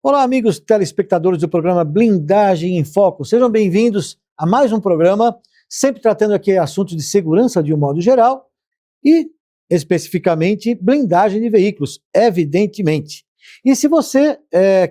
Olá, amigos telespectadores do programa Blindagem em Foco. Sejam bem-vindos a mais um programa, sempre tratando aqui assuntos de segurança de um modo geral e, especificamente, blindagem de veículos, evidentemente. E se você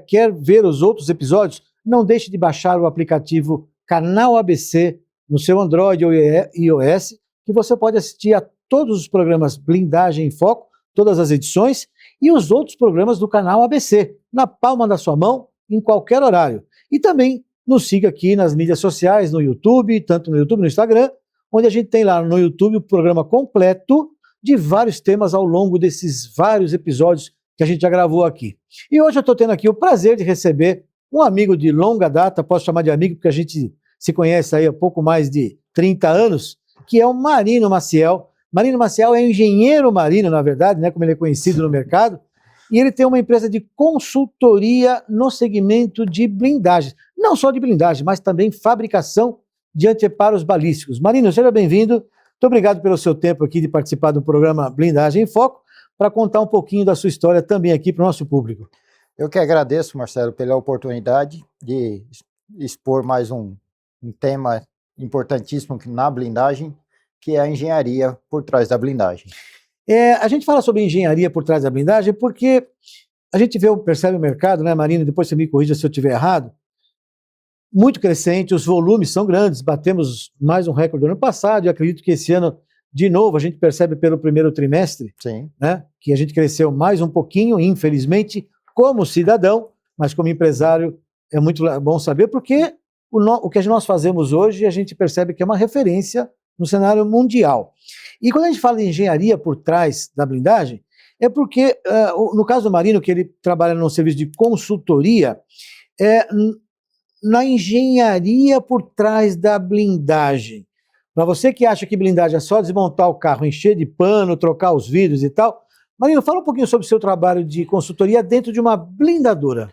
quer ver os outros episódios, não deixe de baixar o aplicativo Canal ABC no seu Android ou iOS, que você pode assistir a todos os programas Blindagem em Foco, todas as edições, e os outros programas do canal ABC, na palma da sua mão, em qualquer horário. E também nos siga aqui nas mídias sociais, no YouTube, tanto no YouTube, no Instagram, onde a gente tem lá no YouTube o programa completo de vários temas ao longo desses vários episódios que a gente já gravou aqui. E hoje eu estou tendo aqui o prazer de receber um amigo de longa data, posso chamar de amigo porque a gente se conhece aí há pouco mais de 30 anos, que é o Marino Maciel. Marino Maciel é engenheiro marino, na verdade, né, como ele é conhecido no mercado, e ele tem uma empresa de consultoria no segmento de blindagem. Não só de blindagem, mas também fabricação de anteparos balísticos. Marino, seja bem-vindo. Muito obrigado pelo seu tempo aqui de participar do programa Blindagem em Foco, para contar um pouquinho da sua história também aqui para o nosso público. Eu que agradeço, Marcelo, pela oportunidade de expor mais um tema importantíssimo na blindagem, que é a engenharia por trás da blindagem. A gente fala sobre engenharia por trás da blindagem porque a gente percebe o mercado, né, Marino? Depois você me corrija se eu estiver errado. Muito crescente, os volumes são grandes, batemos mais um recorde do ano passado e acredito que esse ano, de novo, a gente percebe pelo primeiro trimestre, Sim, né, que a gente cresceu mais um pouquinho, infelizmente, como cidadão, mas como empresário é muito bom saber, porque o que nós fazemos hoje a gente percebe que é uma referência no cenário mundial. E quando a gente fala de engenharia por trás da blindagem, é porque, no caso do Marino, que ele trabalha num serviço de consultoria, na engenharia por trás da blindagem. Para você que acha que blindagem é só desmontar o carro, encher de pano, trocar os vidros e tal, Marino, fala um pouquinho sobre o seu trabalho de consultoria dentro de uma blindadora.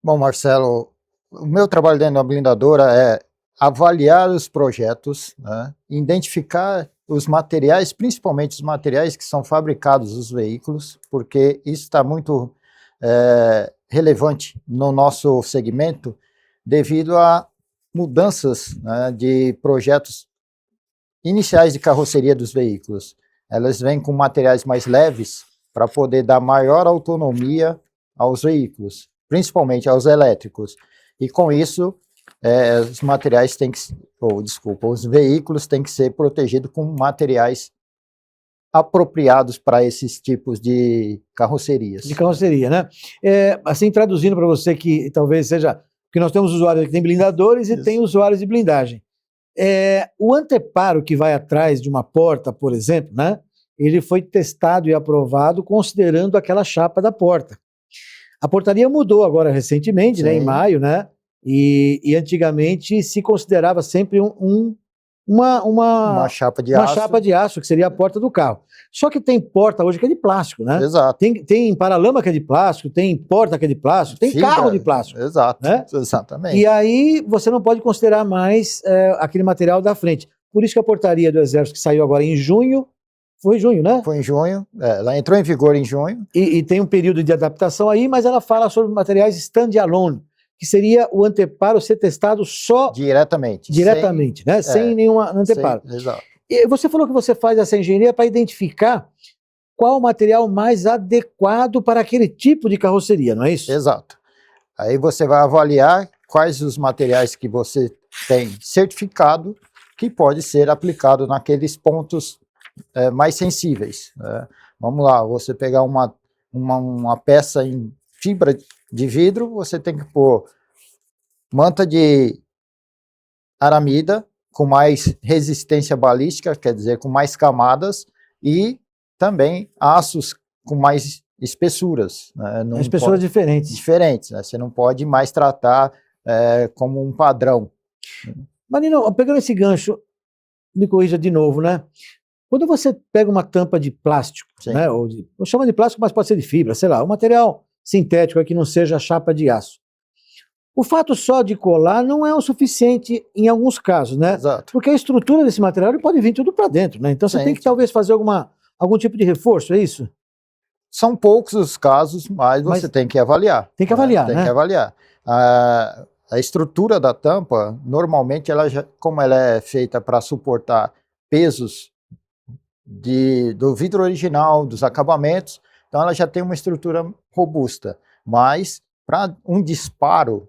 Bom, Marcelo, o meu trabalho dentro da blindadora é avaliar os projetos, né, identificar os materiais, principalmente os materiais que são fabricados nos veículos, porque isso está muito relevante no nosso segmento devido a mudanças, né, de projetos iniciais de carroceria dos veículos. Elas vêm com materiais mais leves para poder dar maior autonomia aos veículos, principalmente aos elétricos. E com isso, os materiais têm que, os veículos têm que ser protegidos com materiais apropriados para esses tipos de carrocerias. De carroceria, né? Assim, traduzindo para você que talvez seja... Porque nós temos usuários que têm blindadores e tem usuários de blindagem. O anteparo que vai atrás de uma porta, por exemplo, né? Ele foi testado e aprovado considerando aquela chapa da porta. A portaria mudou agora recentemente, né, em maio, né? E antigamente se considerava sempre uma chapa de uma aço. chapa de aço, que seria a porta do carro. Só que tem porta hoje que é de plástico, né? Exato. Tem paralama que é de plástico, tem porta que é de plástico, tem Fibra, carro de plástico. Exato, né? Exatamente. E aí você não pode considerar mais aquele material da frente. Por isso que a portaria do Exército, que saiu agora em junho, foi em junho, né? Foi em junho, ela entrou em vigor em junho. E tem um período de adaptação aí, mas ela fala sobre materiais stand-alone, que seria o anteparo ser testado só... Diretamente, né? Sem nenhum anteparo. Exato. E você falou que você faz essa engenharia para identificar qual o material mais adequado para aquele tipo de carroceria, não é isso? Exato. Aí você vai avaliar quais os materiais que você tem certificado que pode ser aplicado naqueles pontos mais sensíveis. Vamos lá, você pegar uma peça em fibra de vidro, você tem que pôr manta de aramida com mais resistência balística, quer dizer, com mais camadas, e também aços com mais espessuras. Né? Espessuras diferentes. Diferentes, né? Você não pode mais tratar como um padrão. Marino, pegando esse gancho, me corrija de novo, né? Quando você pega uma tampa de plástico, né? Ou chama de plástico, mas pode ser de fibra, sei lá, um material sintético que não seja chapa de aço. O fato só de colar não é o suficiente em alguns casos, né? Exato. Porque a estrutura desse material pode vir tudo para dentro, né? Então você tem que talvez fazer algum tipo de reforço, é isso? São poucos os casos, mas você tem que avaliar. Tem que avaliar, Tem né? que avaliar. A estrutura da tampa, normalmente, como ela é feita para suportar pesos do vidro original, dos acabamentos, então ela já tem uma estrutura robusta. Mas, para um disparo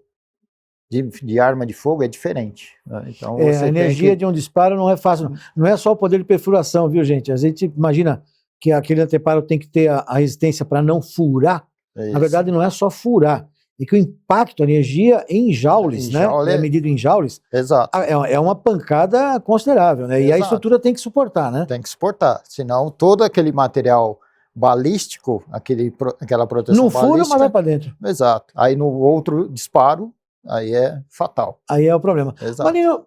de arma de fogo é diferente, né? Então, A energia de um disparo não é fácil. Não é só o poder de perfuração, viu, gente? A gente imagina que aquele anteparo tem que ter a resistência para não furar. Na verdade, não é só furar. É que o impacto, a energia em joules, né? É medido em joules. Exato. É uma pancada considerável, né? E a estrutura tem que suportar, né? Tem que suportar. Senão, todo aquele material balístico, aquela proteção não fura, balística, mas vai para dentro. Exato. Aí no outro disparo, aí é fatal. Aí é o problema. Exato. Marinho,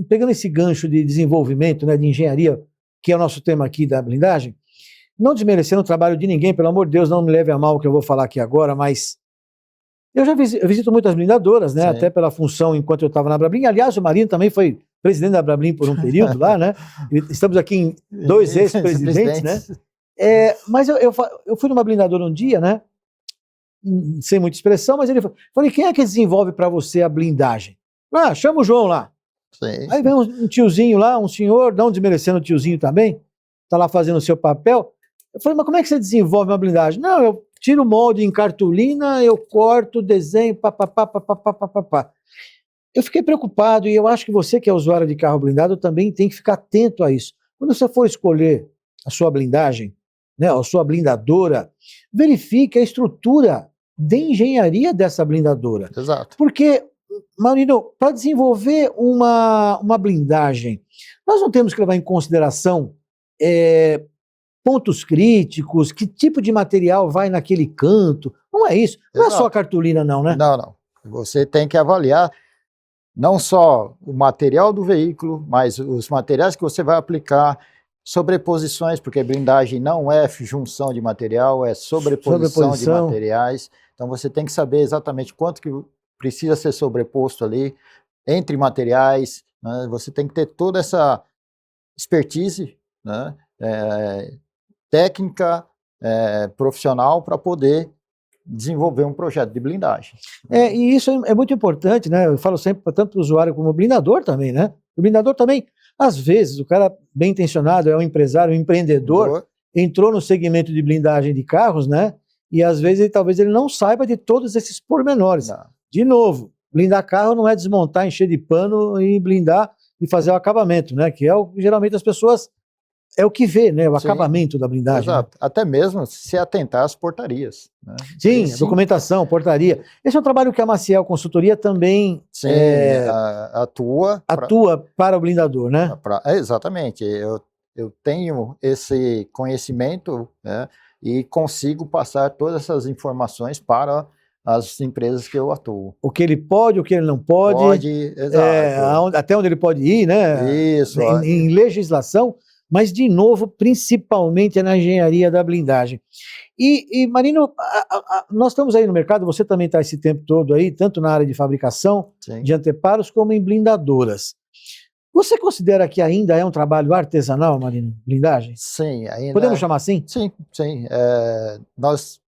pegando esse gancho de desenvolvimento, né, de engenharia, que é o nosso tema aqui da blindagem, não desmerecendo o trabalho de ninguém, pelo amor de Deus, não me leve a mal o que eu vou falar aqui agora, mas eu já visito muitas blindadoras, né, até pela função enquanto eu estava na Brablim. Aliás, o Marinho também foi presidente da Brablim por um período lá, né? Estamos aqui em 2 ex-presidentes, né? Mas eu fui numa blindadora um dia, né? Sem muita expressão, mas ele falei, quem é que desenvolve para você a blindagem? Chama o João lá. Sim. Aí vem um tiozinho lá, um senhor, não desmerecendo o tiozinho também, tá lá fazendo o seu papel. Eu falei, mas como é que você desenvolve uma blindagem? Não, eu tiro o molde em cartolina, eu corto, desenho, papapá. Eu fiquei preocupado e eu acho que você que é usuário de carro blindado também tem que ficar atento a isso. Quando você for escolher a sua blindagem, né, a sua blindadora, verifique a estrutura de engenharia dessa blindadora. Exato. Porque, Marino, para desenvolver uma blindagem, nós não temos que levar em consideração pontos críticos, que tipo de material vai naquele canto. Não é isso. Não é só a cartolina, não, né? Não. Você tem que avaliar não só o material do veículo, mas os materiais que você vai aplicar, sobreposições, porque blindagem não é junção de material, é sobreposição de materiais. Então você tem que saber exatamente quanto que precisa ser sobreposto ali entre materiais, né? Você tem que ter toda essa expertise, né? Técnica, profissional, para poder desenvolver um projeto de blindagem. E isso é muito importante, né? Eu falo sempre, tanto para o usuário como o blindador também, né? O blindador também, às vezes, o cara bem intencionado, é um empresário, um empreendedor, entrou no segmento de blindagem de carros, né? E às vezes, talvez ele não saiba de todos esses pormenores. Não. De novo, blindar carro não é desmontar, encher de pano e blindar e fazer o acabamento, né? Que é o que geralmente as pessoas... É o que vê, né? O acabamento da blindagem. Exato. Né? Até mesmo se atentar às portarias. Né? Sim, documentação, portaria. Esse é um trabalho que a Maciel Consultoria também atua para o blindador, né? Exatamente. Eu tenho esse conhecimento, né, e consigo passar todas essas informações para as empresas que eu atuo. O que ele pode, o que ele não pode. Exato. Até onde ele pode ir, né? Isso. Em legislação. Mas, de novo, principalmente na engenharia da blindagem. E Marino, nós estamos aí no mercado, você também está esse tempo todo aí, tanto na área de fabricação, de anteparos, como em blindadoras. Você considera que ainda é um trabalho artesanal, Marino, blindagem? Sim. Ainda... Podemos chamar assim? Sim.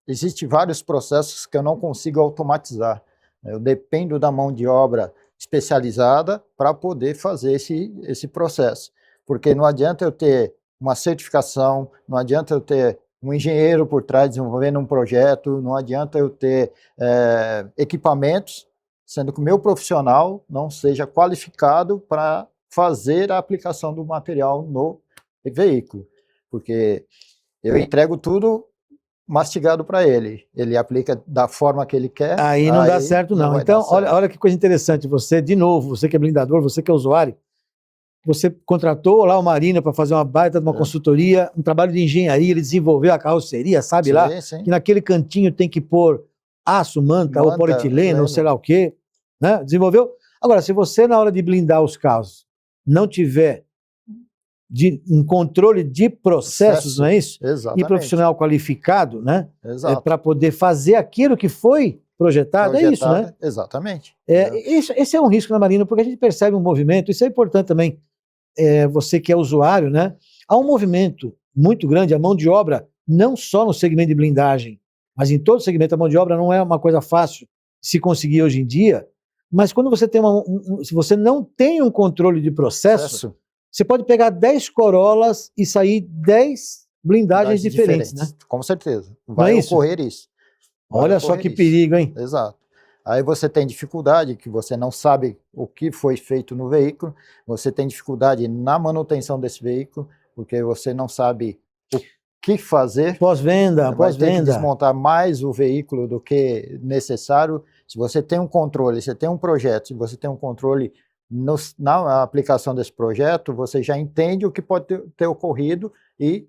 Existem vários processos que eu não consigo automatizar. Eu dependo da mão de obra especializada para poder fazer esse processo. Porque não adianta eu ter uma certificação, não adianta eu ter um engenheiro por trás desenvolvendo um projeto, não adianta eu ter equipamentos, sendo que o meu profissional não seja qualificado para fazer a aplicação do material no veículo. Porque eu entrego tudo mastigado para ele, ele aplica da forma que ele quer. Aí não dá certo não. Então, olha que coisa interessante, você, de novo, você que é blindador, você que é usuário, você contratou lá o Marino para fazer uma baita de uma consultoria, um trabalho de engenharia, ele desenvolveu a carroceria, sabe lá? Que naquele cantinho tem que pôr aço, manta ou polietileno, ou sei lá o quê, né? Desenvolveu. Agora, se você na hora de blindar os carros não tiver um controle de processos, não é isso? Exatamente. E profissional qualificado, né? Exato. Para poder fazer aquilo que foi projetado, é isso, né? Exatamente. Esse é um risco na Marina, porque a gente percebe um movimento, isso é importante também, você que é usuário, né? Há um movimento muito grande, a mão de obra não só no segmento de blindagem, mas em todo segmento. A mão de obra não é uma coisa fácil de se conseguir hoje em dia, mas quando você tem se você não tem um controle de processo, você pode pegar 10 Corollas e sair 10 blindagens diferentes, né? Com certeza. Vai ocorrer isso. Olha só que perigo, hein? Exato. Aí você tem dificuldade, que você não sabe o que foi feito no veículo, você tem dificuldade na manutenção desse veículo, porque você não sabe o que fazer. Pós-venda. Vai ter que desmontar mais o veículo do que necessário. Se você tem um controle, você tem um projeto, se você tem um controle na aplicação desse projeto, você já entende o que pode ter ocorrido e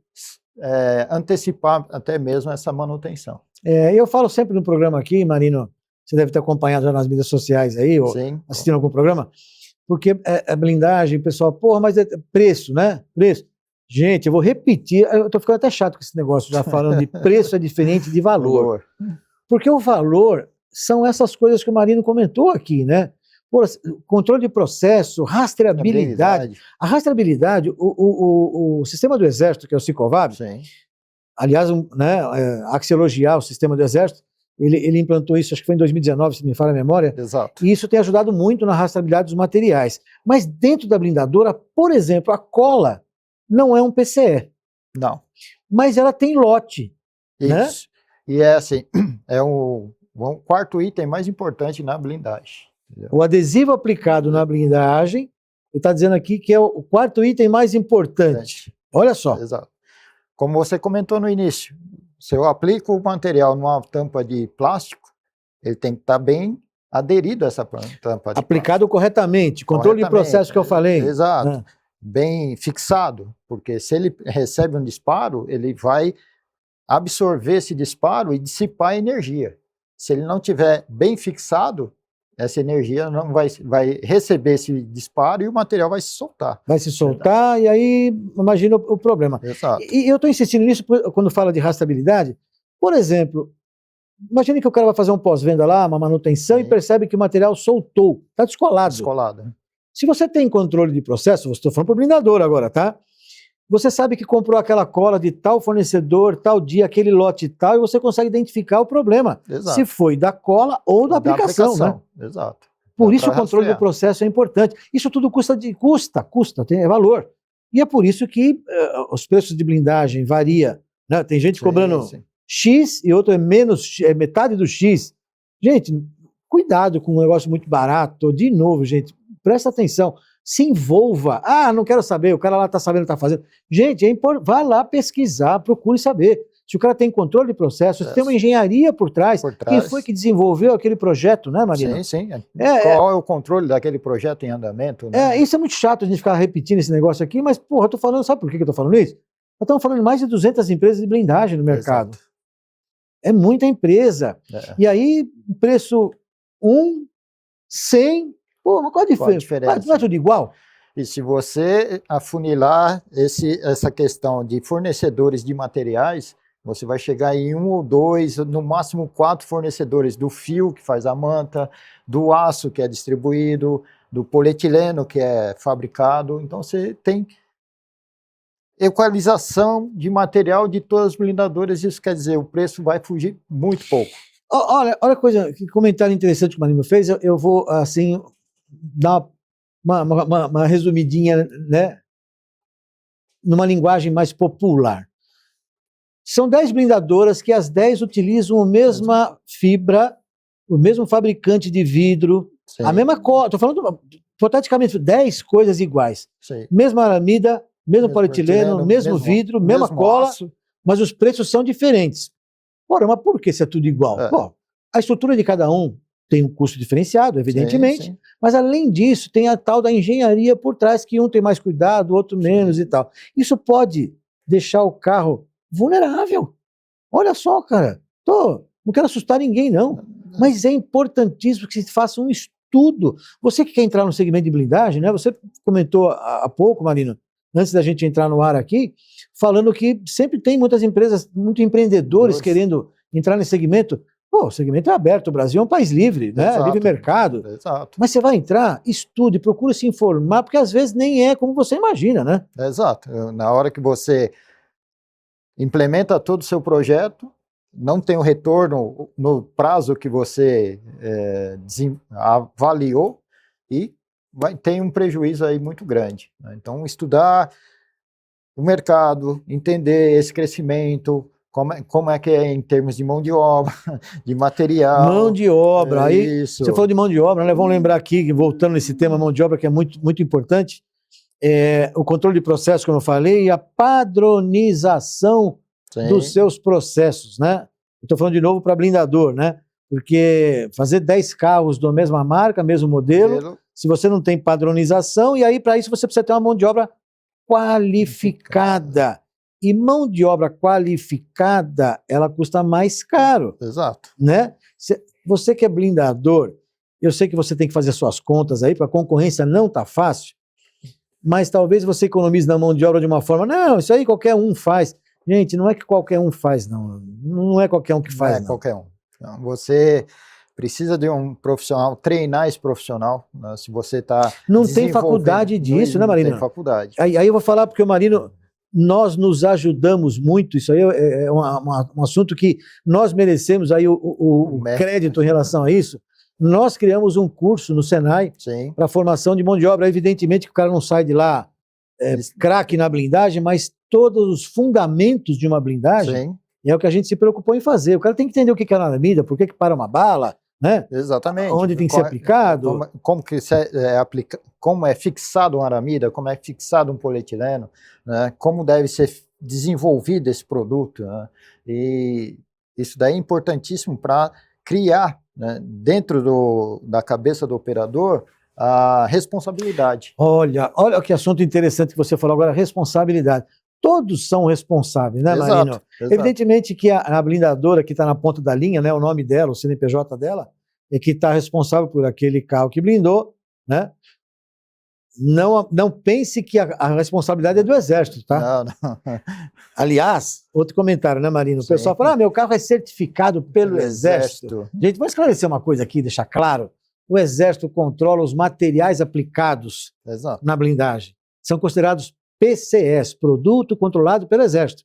antecipar até mesmo essa manutenção. Eu falo sempre no programa aqui, Marino, você deve ter acompanhado já nas mídias sociais aí, ou assistindo algum programa, porque blindagem, pessoal, porra, mas é preço, né? Preço. Gente, eu vou repetir, eu tô ficando até chato com esse negócio, já falando de preço é diferente de valor. Porque o valor são essas coisas que o Marino comentou aqui, né? Controle de processo, rastreabilidade. A rastreabilidade, o sistema do Exército, que é o Sicovav, aliás, há que se elogiar o sistema do Exército, ele implantou isso, acho que foi em 2019, se me falha a memória. Exato. E isso tem ajudado muito na rastreabilidade dos materiais. Mas dentro da blindadora, por exemplo, a cola não é um PCE. Não. Mas ela tem lote. Isso. Né? E é assim, é o quarto item mais importante na blindagem. O adesivo aplicado na blindagem, ele está dizendo aqui que é o quarto item mais importante. Olha só. Exato. Como você comentou no início, se eu aplico o material numa tampa de plástico, ele tem que estar bem aderido a essa tampa de aplicado corretamente, controle de processo que eu falei. Exato. Bem fixado, porque se ele recebe um disparo, ele vai absorver esse disparo e dissipar a energia. Se ele não tiver bem fixado, essa energia não vai receber esse disparo e o material vai se soltar. Vai se soltar e aí imagina o problema. Exato. E eu estou insistindo nisso quando fala de rastreabilidade. Por exemplo, imagine que o cara vai fazer um pós-venda lá, uma manutenção, e percebe que o material soltou, está descolado. Descolado. Se você tem controle de processo, estou falando para o blindador agora, tá? Você sabe que comprou aquela cola de tal fornecedor, tal dia, aquele lote tal, e você consegue identificar o problema. Exato. Se foi da cola ou da aplicação, né? Exato. Por isso o controle do processo é importante. Isso tudo custa, é valor. E é por isso que os preços de blindagem variam. Né? Tem gente cobrando X e outro é metade do X. Gente, cuidado com um negócio muito barato. De novo, gente, presta atenção. Se envolva. Ah, não quero saber, o cara lá está sabendo o que está fazendo. Gente, vai lá pesquisar, procure saber. Se o cara tem controle de processo, se tem uma engenharia por trás, quem foi que desenvolveu aquele projeto, né, Marina? Sim. Qual é o controle daquele projeto em andamento? Né? Isso é muito chato a gente ficar repetindo esse negócio aqui, mas, porra, eu tô falando, sabe por que eu tô falando isso? Nós estamos falando de mais de 200 empresas de blindagem no mercado. Exato. É muita empresa. E aí, preço 100, pô, mas qual a diferença? Não é tudo igual? E se você afunilar essa questão de fornecedores de materiais, você vai chegar em 1 ou 2, no máximo 4 fornecedores do fio que faz a manta, do aço que é distribuído, do polietileno que é fabricado. Então você tem equalização de material de todas as blindadoras. Isso quer dizer, o preço vai fugir muito pouco. Olha que comentário interessante que o Marino fez. Eu vou, assim, dar uma resumidinha, né, numa linguagem mais popular. São 10 blindadoras que as 10 utilizam a mesma fibra, o mesmo fabricante de vidro, a mesma cola. Estou falando, hipoteticamente, 10 coisas iguais. Mesma aramida, mesmo polietileno, mesmo vidro, mesma cola, aço. Mas os preços são diferentes. Ora, mas por que isso é tudo igual? Bom, a estrutura de cada um tem um custo diferenciado, evidentemente, mas além disso tem a tal da engenharia por trás, que um tem mais cuidado, o outro menos e tal. Isso pode deixar o carro vulnerável. Olha só, cara, não quero assustar ninguém, não, mas é importantíssimo que se faça um estudo. Você que quer entrar no segmento de blindagem, né? Você comentou há pouco, Marino, antes da gente entrar no ar aqui, falando que sempre tem muitas empresas, muitos empreendedores querendo entrar nesse segmento. Pô, o segmento é aberto, o Brasil é um país livre, né? Livre mercado. Exato. Mas você vai entrar, estude, procure se informar, porque às vezes nem é como você imagina, né? Exato. Na hora que você implementa todo o seu projeto, não tem o retorno no prazo que você avaliou e tem um prejuízo aí muito grande, né? Então, estudar o mercado, entender esse crescimento, como é que é em termos de mão de obra, de material. Mão de obra, aí isso. você falou de mão de obra, né? Vamos lembrar aqui, voltando nesse tema mão de obra, que é muito, muito importante, o controle de processo, como eu falei, e a padronização dos seus processos, né? Estou falando de novo para blindador, né? Porque fazer 10 carros da mesma marca, mesmo modelo, se você não tem padronização, e aí para isso você precisa ter uma mão de obra qualificada. E mão de obra qualificada, ela custa mais caro. Exato. Né? Você que é blindador, eu sei que você tem que fazer suas contas aí, para a concorrência não tá fácil, mas talvez você economize na mão de obra de uma forma, não, isso aí qualquer um faz. Gente, não é que qualquer um faz, não. Não é qualquer um que faz, não. Qualquer um. Então, você precisa de um profissional, treinar esse profissional, né? Se você está... Não tem faculdade disso, né, Marino? Não tem faculdade. Aí eu vou falar porque o Marino, nós nos ajudamos muito, isso aí é um assunto que nós merecemos aí o crédito em relação a isso. Nós criamos um curso no Senai para formação de mão de obra. Evidentemente que o cara não sai de lá craque na blindagem, mas todos os fundamentos de uma blindagem é o que a gente se preocupou em fazer. O cara tem que entender o que é uma aramida, por que para uma bala, né? Exatamente. Onde tem que ser aplicado. Como é fixado uma aramida, como é fixado um polietileno, né? Como deve ser desenvolvido esse produto, né? E isso daí é importantíssimo para criar, né, dentro da cabeça do operador, a responsabilidade. Olha que assunto interessante que você falou agora, responsabilidade. Todos são responsáveis, né, Marino? Exato. Evidentemente que a blindadora que está na ponta da linha, né, o nome dela, o CNPJ dela, é que está responsável por aquele carro que blindou, né? Não pense que a responsabilidade é do Exército, tá? Não. Aliás, outro comentário, né, Marino? O pessoal fala, meu carro é certificado pelo Exército. Gente, vou esclarecer uma coisa aqui, deixar claro. O Exército controla os materiais aplicados na blindagem. São considerados PCS, Produto Controlado pelo Exército.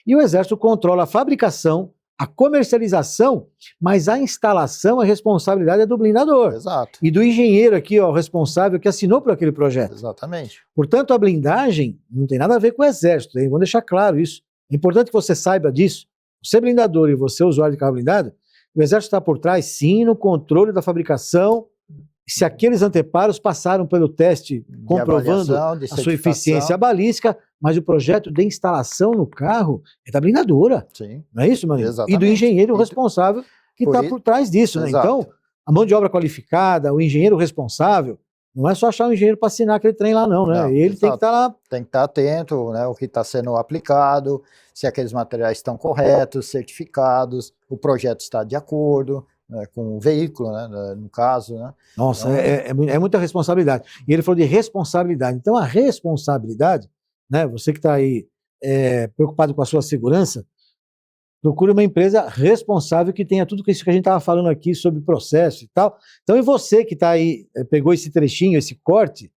E o Exército controla a fabricação, a comercialização, mas a instalação, a responsabilidade é do blindador. Exato. E do engenheiro aqui, ó, responsável, que assinou por aquele projeto. Exatamente. Portanto, a blindagem não tem nada a ver com o Exército, hein? Vamos deixar claro isso. É importante que você saiba disso. Você blindador e você usuário de carro blindado, o Exército está por trás, sim, no controle da fabricação, se aqueles anteparos passaram pelo teste comprovando a sua eficiência balística, mas o projeto de instalação no carro é da blindadora. Sim. Não é isso, Marino? Exatamente. E do engenheiro responsável que está por trás disso, né? Então, a mão de obra qualificada, o engenheiro responsável, não é só achar um engenheiro para assinar aquele trem lá, não, né? Ele tem que estar lá. Tem que estar atento, né? O que está sendo aplicado, se aqueles materiais estão corretos, certificados, o projeto está de acordo, né, com o veículo, né, no caso, né? Nossa, então, é muita responsabilidade. E ele falou de responsabilidade. Então, a responsabilidade, né? Você que está aí preocupado com a sua segurança, procure uma empresa responsável que tenha tudo isso que a gente estava falando aqui sobre processo e tal. Então, e você que está aí, pegou esse trechinho, esse corte,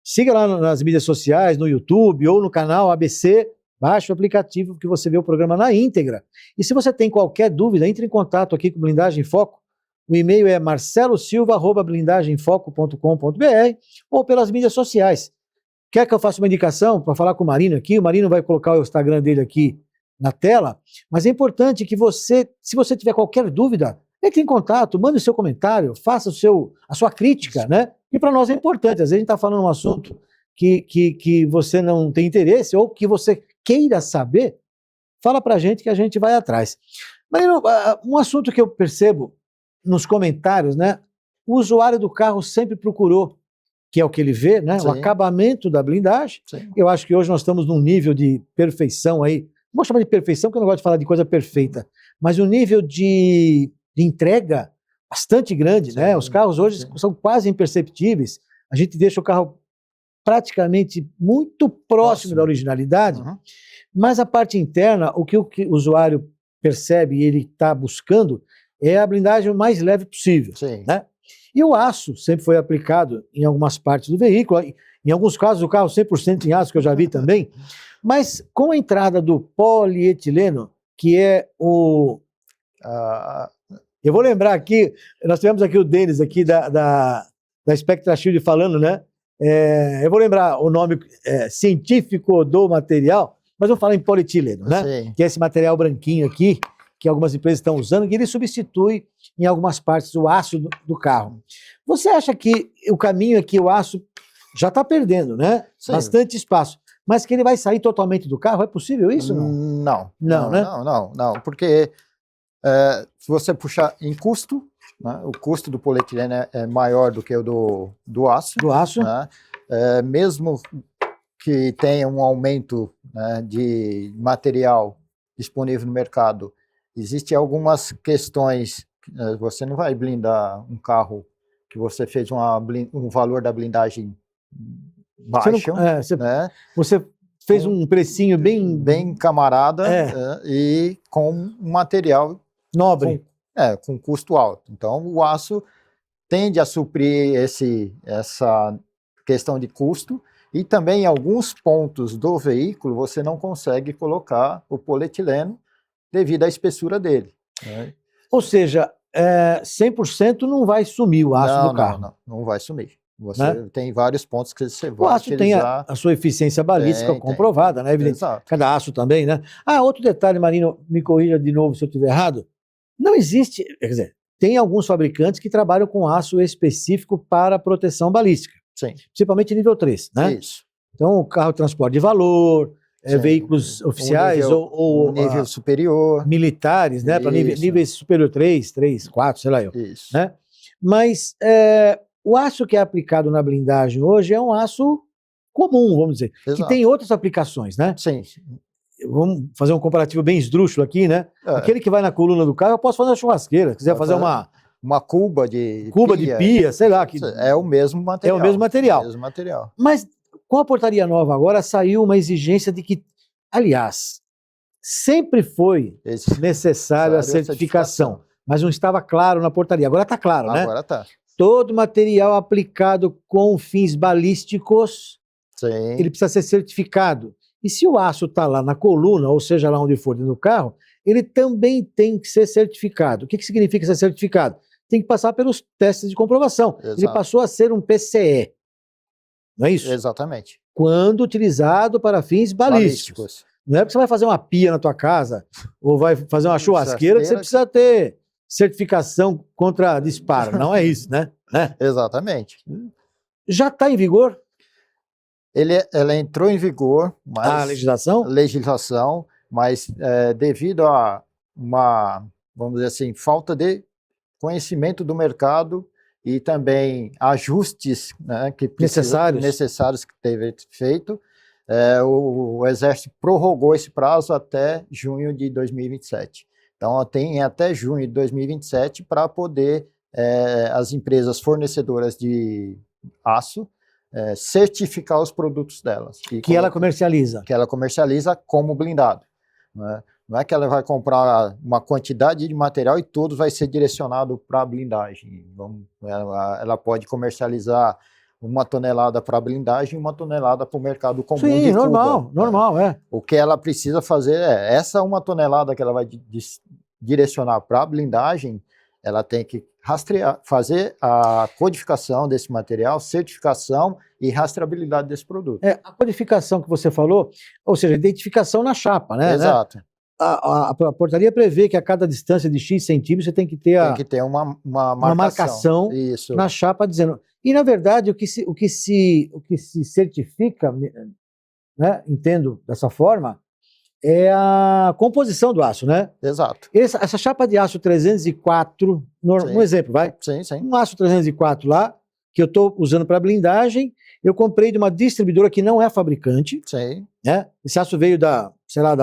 siga lá nas mídias sociais, no YouTube ou no canal ABC, baixe o aplicativo que você vê o programa na íntegra. E se você tem qualquer dúvida, entre em contato aqui com Blindagem em Foco. O e-mail é marcelosilva@blindagemfoco.com.br ou pelas mídias sociais. Quer que eu faça uma indicação para falar com o Marino aqui? O Marino vai colocar o Instagram dele aqui na tela, mas é importante que você, se você tiver qualquer dúvida, entre em contato, mande o seu comentário, faça a sua crítica, né? E para nós é importante, às vezes a gente está falando um assunto que você não tem interesse ou que você queira saber, fala para a gente que a gente vai atrás. Marino, um assunto que eu percebo nos comentários, né? O usuário do carro sempre procurou, que é o que ele vê, né? O acabamento da blindagem. Sim. Eu acho que hoje nós estamos num nível de perfeição aí, não vou chamar de perfeição, porque eu não gosto de falar de coisa perfeita, mas um nível de entrega bastante grande, né? Os carros hoje são quase imperceptíveis. A gente deixa o carro praticamente muito próximo da originalidade, mas a parte interna, o que o usuário percebe e ele está buscando é a blindagem o mais leve possível, né? E o aço sempre foi aplicado em algumas partes do veículo, em alguns casos o carro 100% em aço, que eu já vi também, mas com a entrada do polietileno, que é o... Eu vou lembrar aqui, nós tivemos aqui o Denis aqui da Spectra Shield falando, né? Eu vou lembrar o nome científico do material, mas eu falo em polietileno, né? Sim. Que é esse material branquinho aqui, que algumas empresas estão usando, que ele substitui em algumas partes o aço do carro. Você acha que o caminho aqui, o aço, já está perdendo, né? Sim. Bastante espaço, mas que ele vai sair totalmente do carro? É possível isso? Não. Não, né? Não, porque se você puxar em custo, né, o custo do polietileno é maior do que o do aço. Do aço. Né, mesmo que tenha um aumento, né, de material disponível no mercado, existem algumas questões. Você não vai blindar um carro que você fez um valor da blindagem baixo, né? Você fez um precinho bem camarada, e com um material nobre, com custo alto. Então o aço tende a suprir essa questão de custo, e também em alguns pontos do veículo você não consegue colocar o polietileno devido à espessura dele. Né? Ou seja, 100% não vai sumir o aço do carro. Não vai sumir. Você tem vários pontos que você vai utilizar. O aço utilizar. tem a sua eficiência balística comprovada, né? Evidente. Exato. Cada aço também, né? Outro detalhe, Marino, me corrija de novo se eu estiver errado. Não existe, quer dizer, tem alguns fabricantes que trabalham com aço específico para proteção balística. Sim. Principalmente nível 3, né? Isso. Então, o carro de transporte de valor, veículos oficiais ou nível superior. Militares, né? Para níveis superior 3, 4, sei lá eu. Isso. Né? Mas o aço que é aplicado na blindagem hoje é um aço comum, vamos dizer, Exato. que tem outras aplicações, né? Sim. Vamos fazer um comparativo bem esdrúxulo aqui, né? Aquele que vai na coluna do carro, eu posso fazer uma churrasqueira, se quiser fazer uma cuba de pia, sei lá. Que é o mesmo material. É o mesmo material. Mas com a portaria nova agora saiu uma exigência de que, aliás, sempre foi necessário a certificação, mas não estava claro na portaria. Agora está claro, né? Agora está. Todo material aplicado com fins balísticos, ele precisa ser certificado. E se o aço está lá na coluna, ou seja, lá onde for dentro do carro, ele também tem que ser certificado. O que significa ser certificado? Tem que passar pelos testes de comprovação. Exato. Ele passou a ser um PCE. Não é isso? Exatamente. Quando utilizado para fins balísticos. Não é porque você vai fazer uma pia na tua casa, ou vai fazer uma churrasqueira, que você precisa ter certificação contra disparo. Não é isso, né? Exatamente. Já está em vigor? Ela entrou em vigor, mas a legislação, mas devido a uma, vamos dizer assim, falta de conhecimento do mercado e também ajustes, né, necessários que teve feito, o Exército prorrogou esse prazo até junho de 2027. Então tem até junho de 2027 para poder as empresas fornecedoras de aço certificar os produtos delas. Que ela comercializa. Que ela comercializa como blindado. Né? Não é que ela vai comprar uma quantidade de material e tudo vai ser direcionado para a blindagem. Ela pode comercializar 1 tonelada para blindagem e 1 tonelada para o mercado comum. Sim, de normal, Cuba, normal, né? O que ela precisa fazer essa 1 tonelada que ela vai direcionar para a blindagem, ela tem que rastrear, fazer a codificação desse material, certificação e rastreabilidade desse produto. A codificação que você falou, ou seja, identificação na chapa, né? Exato. A portaria prevê que a cada distância de X centímetros você tem que ter, uma marcação Isso. na chapa dizendo. E, na verdade, o que se certifica, né, entendo dessa forma, é a composição do aço, né? Exato. Essa chapa de aço 304, um exemplo, vai? Sim. Um aço 304 lá, que eu estou usando para blindagem, eu comprei de uma distribuidora que não é fabricante. Sim. Né? Esse aço veio da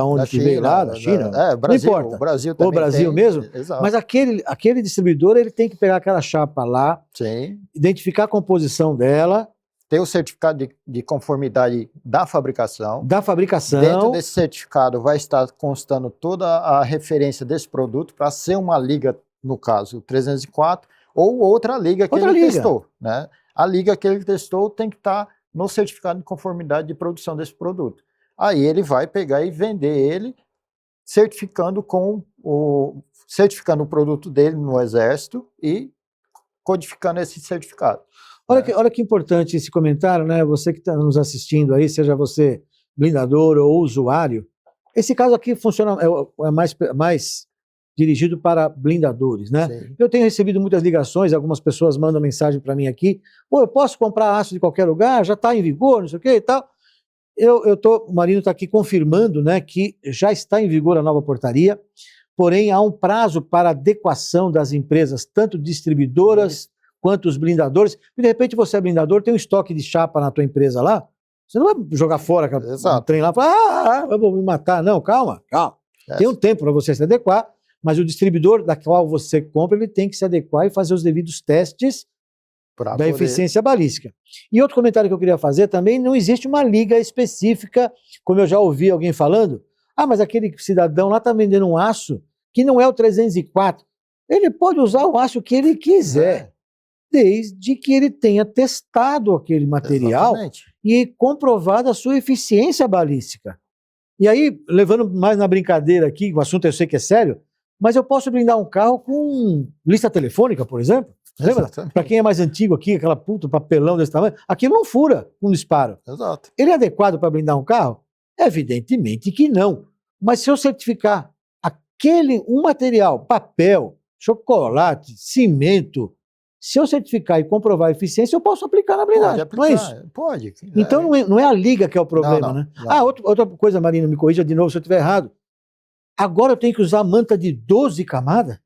onde que veio lá, da China? Brasil, não importa. O Brasil também o Brasil tem, mesmo? Exato. Mas aquele distribuidor, ele tem que pegar aquela chapa lá, sim, identificar a composição dela, ter o certificado de conformidade da fabricação. Dentro desse certificado vai estar constando toda a referência desse produto para ser uma liga, no caso, 304, ou outra liga que Outra ele liga. testou, né? A liga que ele testou tem que estar no certificado de conformidade de produção desse produto. Aí ele vai pegar e vender ele, certificando o produto dele no Exército e codificando esse certificado. Olha que importante esse comentário, né? Você que está nos assistindo aí, seja você blindador ou usuário, esse caso aqui funciona, é mais dirigido para blindadores, né? Sim. Eu tenho recebido muitas ligações, algumas pessoas mandam mensagem para mim aqui, pô, eu posso comprar aço de qualquer lugar, já está em vigor, não sei o que e tal. O Marino está aqui confirmando, né, que já está em vigor a nova portaria, porém há um prazo para adequação das empresas, tanto distribuidoras quanto os blindadores. E de repente você é blindador, tem um estoque de chapa na tua empresa lá, você não vai jogar fora o trem lá e falar, eu vou me matar. Não, calma. Tem um tempo para você se adequar, mas o distribuidor da qual você compra, ele tem que se adequar e fazer os devidos testes da eficiência balística. E outro comentário que eu queria fazer também, não existe uma liga específica, como eu já ouvi alguém falando, mas aquele cidadão lá está vendendo um aço que não é o 304. Ele pode usar o aço que ele quiser, desde que ele tenha testado aquele material e comprovado a sua eficiência balística. E aí, levando mais na brincadeira aqui, o assunto eu sei que é sério, mas eu posso blindar um carro com lista telefônica, por exemplo. Lembra? Para quem é mais antigo aqui, aquela puta papelão desse tamanho, aquilo não fura um disparo. Exato. Ele é adequado para blindar um carro? Evidentemente que não. Mas se eu certificar um material, papel, chocolate, cimento, se eu certificar e comprovar a eficiência, eu posso aplicar na blindagem. Não é isso? Pode. Então não é a liga que é o problema, né? Não. Outra coisa, Marina, me corrija de novo se eu estiver errado. Agora eu tenho que usar manta de 12 camadas?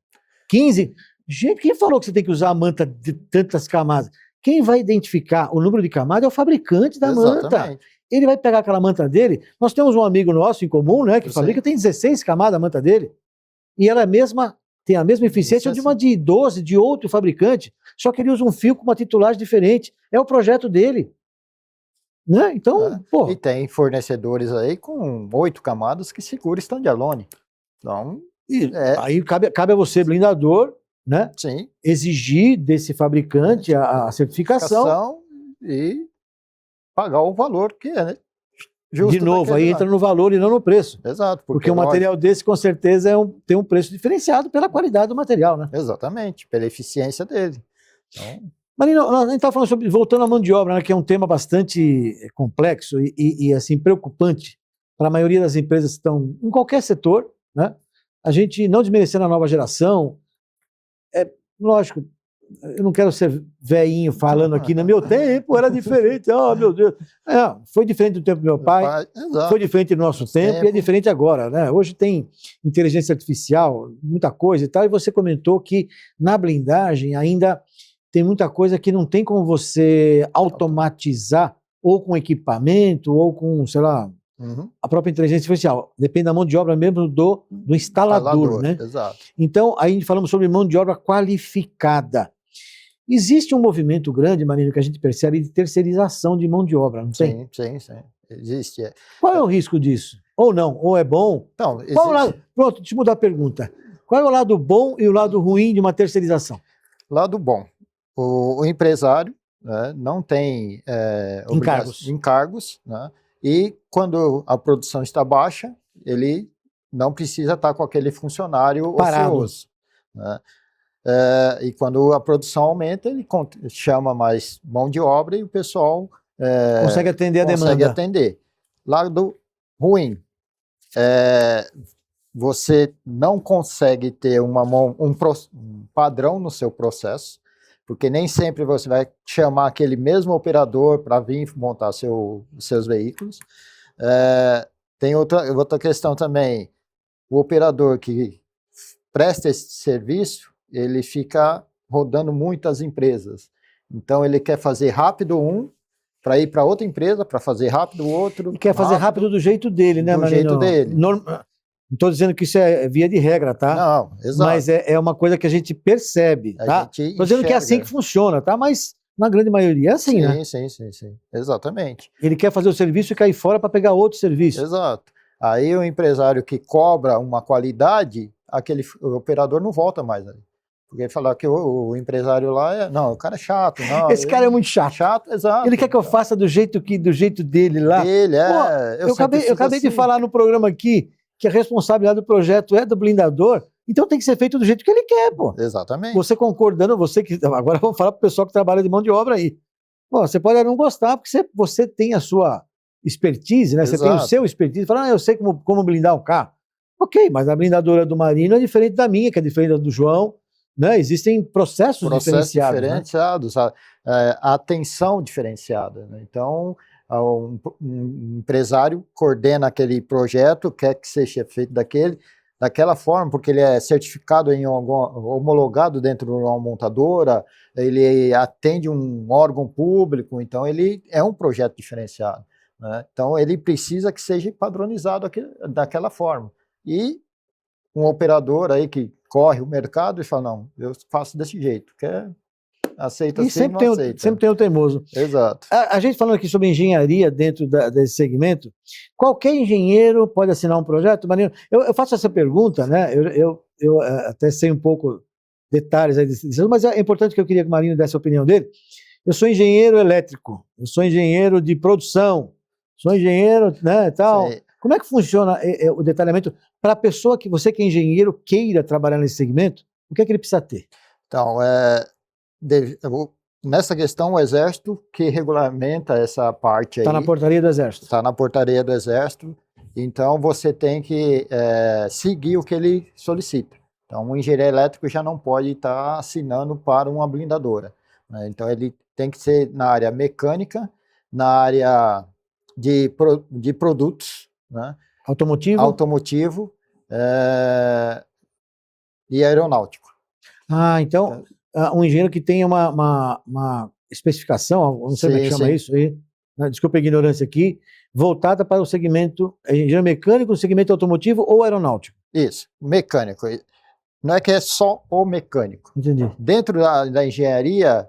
15? Gente, quem falou que você tem que usar a manta de tantas camadas? Quem vai identificar o número de camadas é o fabricante da manta. Ele vai pegar aquela manta dele. Nós temos um amigo nosso em comum, né, que fabrica, tem 16 camadas a manta dele. E ela tem a mesma eficiência de uma de 12 de outro fabricante, só que ele usa um fio com uma titulagem diferente. É o projeto dele. Né? Então, E tem fornecedores aí com 8 camadas que segura standalone. Então, aí cabe a você, blindador, né? Sim. Exigir desse fabricante a certificação e pagar o valor que é, né? Justo. De novo, aí entra no valor e não no preço. Exato. Porque um material desse, com certeza, tem um preço diferenciado pela qualidade do material, né? Exatamente, pela eficiência dele. Então... Marino, a gente está falando sobre, voltando à mão de obra, né, que é um tema bastante complexo e assim, preocupante para a maioria das empresas que estão em qualquer setor, né? A gente, não desmerecendo a nova geração, lógico, eu não quero ser velhinho falando aqui, no meu tempo era diferente, meu Deus. Foi diferente do tempo do meu pai, foi diferente do nosso tempo e é diferente agora, né? Hoje tem inteligência artificial, muita coisa e tal, e você comentou que na blindagem ainda tem muita coisa que não tem como você automatizar, ou com equipamento, ou com, sei lá, a própria inteligência artificial. Depende da mão de obra mesmo do instalador, né? Exato. Então, aí falamos sobre mão de obra qualificada. Existe um movimento grande, Marino, que a gente percebe de terceirização de mão de obra, não tem? Sim. Existe. Qual é o risco disso? Ou não? Ou é bom? Então, Qual o lado? Pronto, deixa eu mudar a pergunta. Qual é o lado bom e o lado ruim de uma terceirização? Lado bom. O empresário, né, não tem encargos, né, e quando a produção está baixa, ele não precisa estar com aquele funcionário ocioso. Né? E quando a produção aumenta, ele chama mais mão de obra e o pessoal consegue atender a demanda. Lado ruim, você não consegue ter um padrão no seu processo, porque nem sempre você vai chamar aquele mesmo operador para vir montar seus veículos. Tem outra questão também, o operador que presta esse serviço, ele fica rodando muitas empresas. Então ele quer fazer rápido para ir para outra empresa, para fazer rápido o outro. E quer fazer rápido do jeito dele, né, Marino? Do jeito dele. Não estou dizendo que isso é via de regra, tá? Não, exato. Mas é uma coisa que a gente percebe, tá? Estou dizendo que é assim que funciona, tá? Mas na grande maioria é assim, né? Sim. Exatamente. Ele quer fazer o serviço e cair fora para pegar outro serviço. Exato. Aí o empresário que cobra uma qualidade, aquele operador não volta mais ali. Porque falar que o empresário lá não, o cara é chato. Não, Esse cara é muito chato. Chato, exato. Ele quer que eu faça do jeito dele lá. Dele, Pô, eu acabei de falar no programa aqui que a responsabilidade do projeto é do blindador, então tem que ser feito do jeito que ele quer, pô. Exatamente. Você concordando, você que... Agora vamos falar pro pessoal que trabalha de mão de obra aí. Pô, você pode não gostar, porque você tem a sua expertise, né? Você tem o seu expertise. Fala, eu sei como blindar um carro. Ok, mas a blindadora do Marino é diferente da minha, que é diferente da do João, né? Existem processos diferenciados. Né? A atenção diferenciada. Né? Então, um empresário coordena aquele projeto, quer que seja feito daquela forma, porque ele é certificado homologado dentro de uma montadora, ele atende um órgão público, então ele é um projeto diferenciado. Né? Então ele precisa que seja padronizado daquela forma. E um operador aí que corre o mercado e fala, não, eu faço desse jeito, aceita e sempre aceita. Sempre tem o teimoso. Exato. A gente falando aqui sobre engenharia dentro desse segmento, qualquer engenheiro pode assinar um projeto? Marino, eu faço essa pergunta, né? Eu até sei um pouco detalhes aí desse, mas é importante que eu queria que o Marino desse a opinião dele. Eu sou engenheiro elétrico, eu sou engenheiro de produção, sou engenheiro, né, tal. Sim. Como é que funciona o detalhamento para a pessoa você que é engenheiro queira trabalhar nesse segmento? O que é que ele precisa ter? Então, nessa questão, o Exército que regulamenta essa parte aí. Está na portaria do Exército. Está na portaria do Exército. Então, você tem que seguir o que ele solicita. Então, um engenheiro elétrico já não pode estar assinando para uma blindadora. Né? Então, ele tem que ser na área mecânica, na área de produtos, né? Automotivo e aeronáutico. Ah, então, um engenheiro que tenha uma especificação, não sei como é que chama isso aí, desculpa a ignorância aqui, voltada para o segmento, engenheiro mecânico, segmento automotivo ou aeronáutico. Isso, mecânico. Não é que é só o mecânico. Entendi. Dentro da engenharia,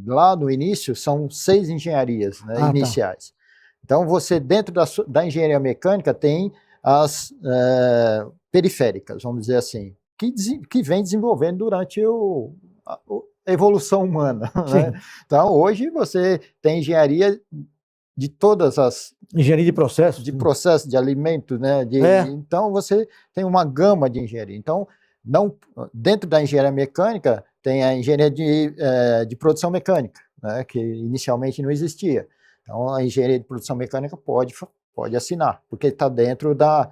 lá no início, são 6 engenharias, né, iniciais. Tá. Então, você, dentro da engenharia mecânica, tem as periféricas, vamos dizer assim, que vem desenvolvendo durante a evolução humana. Né? Então, hoje, você tem engenharia de todas as... Engenharia de processos. De processos, de alimentos, né? Então, você tem uma gama de engenharia. Então, dentro da engenharia mecânica, tem a engenharia de produção mecânica, né? Que inicialmente não existia. Então, a engenharia de produção mecânica pode assinar, porque está dentro das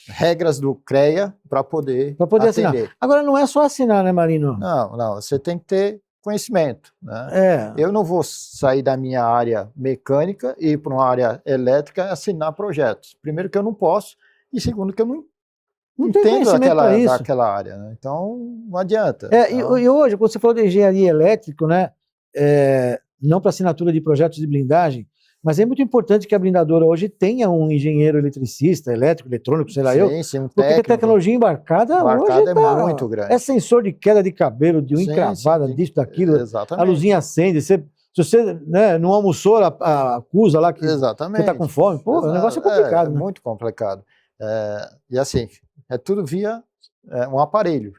regras do CREA para poder assinar. Agora, não é só assinar, né, Marino? Não, você tem que ter conhecimento. Né? Eu não vou sair da minha área mecânica e ir para uma área elétrica e assinar projetos. Primeiro que eu não posso, e segundo que eu não entendo daquela área. Né? Então, não adianta. Então... E hoje, quando você falou de engenharia elétrica, né, não para assinatura de projetos de blindagem, mas é muito importante que a blindadora hoje tenha um engenheiro eletricista, elétrico, eletrônico, sei lá sim, um porque a tecnologia embarcada hoje é muito grande. É sensor de queda de cabelo, de unha encravada, disso, daquilo. Exatamente. A luzinha acende. Se você não almoçou, acusa lá que está com fome. Pô, o negócio é complicado. Né? Muito complicado. E assim, é tudo via um aparelho.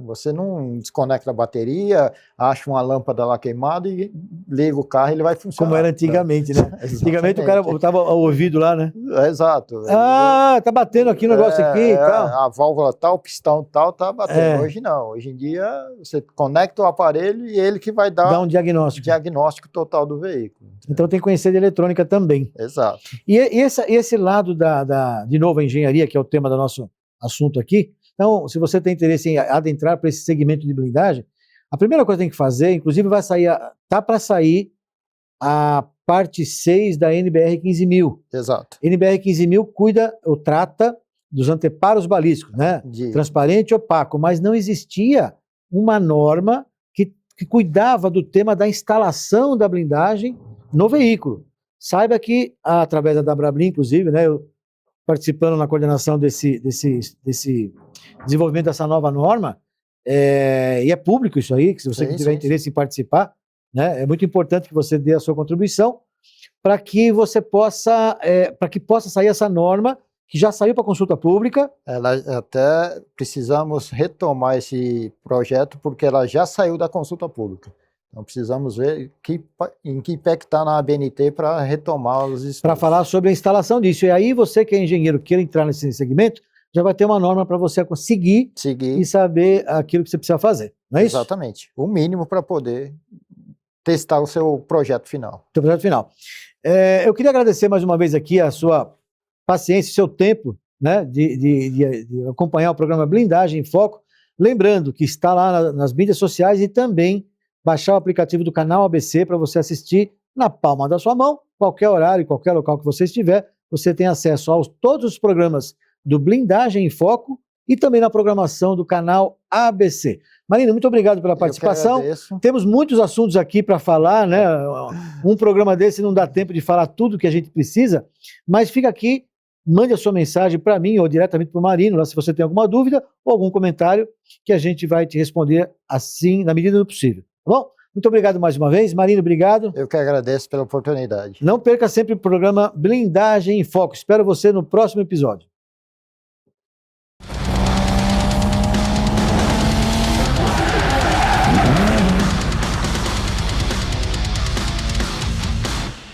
Você não desconecta a bateria, acha uma lâmpada lá queimada e liga o carro e ele vai funcionar. Como era antigamente, né? Antigamente o cara botava o ouvido lá, né? Exato. Tá batendo aqui o negócio aqui e tal. A válvula tal, o pistão tal, tá batendo. Hoje não. Hoje em dia você conecta o aparelho e ele que vai dar um diagnóstico total do veículo. Então tem que conhecer de eletrônica também. Exato. E esse lado de novo, a engenharia, que é o tema do nosso assunto aqui. Então, se você tem interesse em adentrar para esse segmento de blindagem, a primeira coisa que tem que fazer, inclusive tá para sair a parte 6 da NBR 15.000. Exato. NBR 15.000 cuida ou trata dos anteparos balísticos, né? Transparente e opaco, mas não existia uma norma que cuidava do tema da instalação da blindagem no veículo. Saiba que, através da Brablim, inclusive, né, eu participando na coordenação desse desenvolvimento dessa nova norma, e é público isso aí, que se você tiver interesse em participar, né, é muito importante que você dê a sua contribuição para que você possa sair essa norma que já saiu para consulta pública. Ela até precisamos retomar esse projeto porque ela já saiu da consulta pública. Então precisamos ver em que pé que está na ABNT para retomar os estudos. Para falar sobre a instalação disso. E aí você que é engenheiro, queira entrar nesse segmento, já vai ter uma norma para você seguir e saber aquilo que você precisa fazer. Não é isso? Exatamente. O mínimo para poder testar o seu projeto final. Seu projeto final. Eu queria agradecer mais uma vez aqui a sua paciência, o seu tempo, né, de acompanhar o programa Blindagem em Foco. Lembrando que está lá nas mídias sociais e também baixar o aplicativo do canal ABC para você assistir na palma da sua mão, qualquer horário, qualquer local que você estiver, você tem acesso a todos os programas do Blindagem em Foco e também na programação do canal ABC. Marino, muito obrigado pela participação. Temos muitos assuntos aqui para falar, né? Um programa desse não dá tempo de falar tudo que a gente precisa, mas fica aqui, mande a sua mensagem para mim ou diretamente para o Marino, lá se você tem alguma dúvida ou algum comentário, que a gente vai te responder assim, na medida do possível. Tá bom? Muito obrigado mais uma vez. Marino, obrigado. Eu que agradeço pela oportunidade. Não perca sempre o programa Blindagem em Foco. Espero você no próximo episódio.